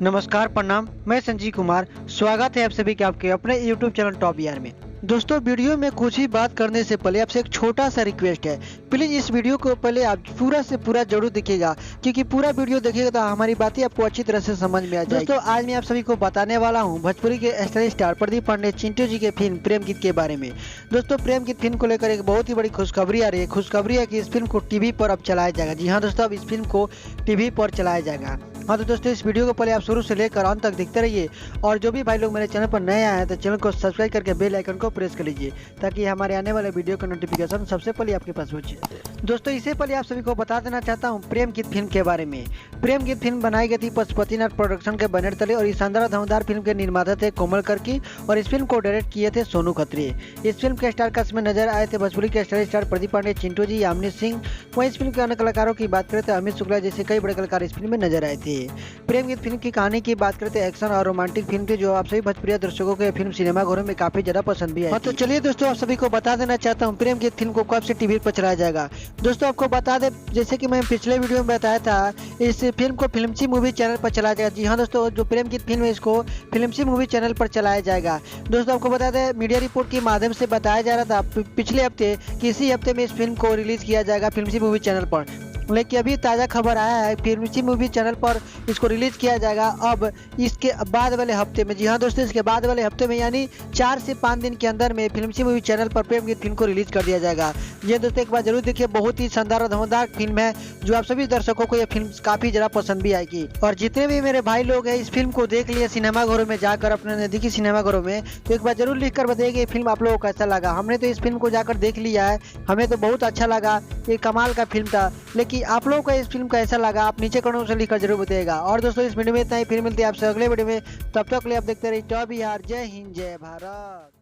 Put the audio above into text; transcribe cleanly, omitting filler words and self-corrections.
नमस्कार, प्रणाम। मैं संजीव कुमार। स्वागत है आप सभी के आपके अपने YouTube चैनल टॉप यार में। दोस्तों, वीडियो में कुछ ही बात करने से पहले आपसे एक छोटा सा रिक्वेस्ट है। प्लीज इस वीडियो को पहले आप पूरा से पूरा जरूर देखिएगा, क्योंकि पूरा वीडियो देखिएगा तो हमारी बातें आपको अच्छी तरह से समझ में आ जाएगी। दोस्तों, आज मैं आप सभी को बताने वाला हूं भोजपुरी के स्टार प्रदीप पांडे चिंटू जी के फिल्म प्रेम गीत के बारे में। दोस्तों, प्रेम गीत फिल्म को लेकर एक बहुत ही बड़ी खुशखबरी आ रही है। खुशखबरी है कि इस फिल्म को टीवी पर अब चलाया जाएगा। जी हाँ दोस्तों, अब इस फिल्म को टीवी पर चलाया जाएगा। हाँ तो दोस्तों, इस वीडियो को पहले आप शुरू से लेकर अंत तक देखते रहिए, और जो भी भाई लोग मेरे चैनल पर नए आए हैं तो चैनल को सब्सक्राइब करके बेल आइकन को प्रेस कर लीजिए, ताकि हमारे आने वाले वीडियो का नोटिफिकेशन सबसे पहले आपके पास पहुंचे। दोस्तों, इससे पहले आप सभी को बता देना चाहता हूं प्रेम गीत फिल्म के बारे में। प्रेम गीत फिल्म बनाई गई थी पशुपतिनाथ प्रोडक्शन के बैनर तले, और इस शानदार धमदार फिल्म के निर्माता थे कोमल करकी, और इस फिल्म को डायरेक्ट किए थे सोनू खत्री। इस फिल्म के स्टार कास्ट में नजर आए थे भोजपुरी के स्टार प्रदीप पांडे, चिंटू जी, यामिनी सिंह। वहीं इस फिल्म के अन्य कलाकारों की बात करें तो अमित शुक्ला जैसे कई बड़े कलाकार इस फिल्म में नजर आए थे। प्रेम गीत फिल्म की कहानी की बात करते हैं एक्शन और रोमांटिक फिल्म थी, जो आप सभी भोजपुरी दर्शकों को फिल्म सिनेमा घरों में काफी ज्यादा पसंद भी है। तो चलिए दोस्तों, आप सभी को बता देना चाहता हूँ प्रेम गीत फिल्म को कब से टीवी पर चलाया जाएगा। दोस्तों, आपको बता दें, जैसे कि मैं पिछले वीडियो में बताया था, इस फिल्म को फिल्मसी मूवी चैनल पर चलाया जाएगा। जी हाँ दोस्तों, जो प्रेम गीत फिल्म है इसको फिल्मसी मूवी चैनल पर चलाया जाएगा। दोस्तों, आपको बता दें, मीडिया रिपोर्ट के माध्यम से बताया जा रहा था पिछले हफ्ते कि इसी हफ्ते में इस फिल्म को रिलीज किया जाएगा फिल्मसी मूवी चैनल पर, लेकिन अभी ताज़ा खबर आया है फिल्मसी मूवी चैनल पर इसको रिलीज किया जाएगा अब इसके बाद वाले हफ्ते में। जी हाँ दोस्तों, इसके बाद वाले हफ्ते में यानी 4 से 5 दिन के अंदर में फिल्मसी मूवी चैनल पर प्रेम गीत फिल्म को रिलीज कर दिया जाएगा। ये दोस्तों एक बार जरूर देखिए, बहुत ही शानदार और धमाकेदार फिल्म है, जो आप सभी दर्शकों को यह फिल्म काफी ज़्यादा पसंद भी आएगी। और जितने भी मेरे भाई लोग हैं इस फिल्म को देख लिए सिनेमा घरों में जाकर, अपने नजदीकी सिनेमा घरों में, तो एक बार जरूर लिख कर बताइए ये फिल्म आप लोगों को कैसा लगा। हमने तो इस फिल्म को जाकर देख लिया है, हमें तो बहुत अच्छा लगा, ये कमाल का फिल्म था। लेकिन आप लोगों को इस फिल्म कैसा लगा आप नीचे कमेंट से लिखकर जरूर बताइएगा। और दोस्तों, इस वीडियो में इतना ही, फिर मिलते हैं आपसे अगले वीडियो में। तब तक के लिए आप देखते रहिए टॉप यार। जय हिंद, जय भारत।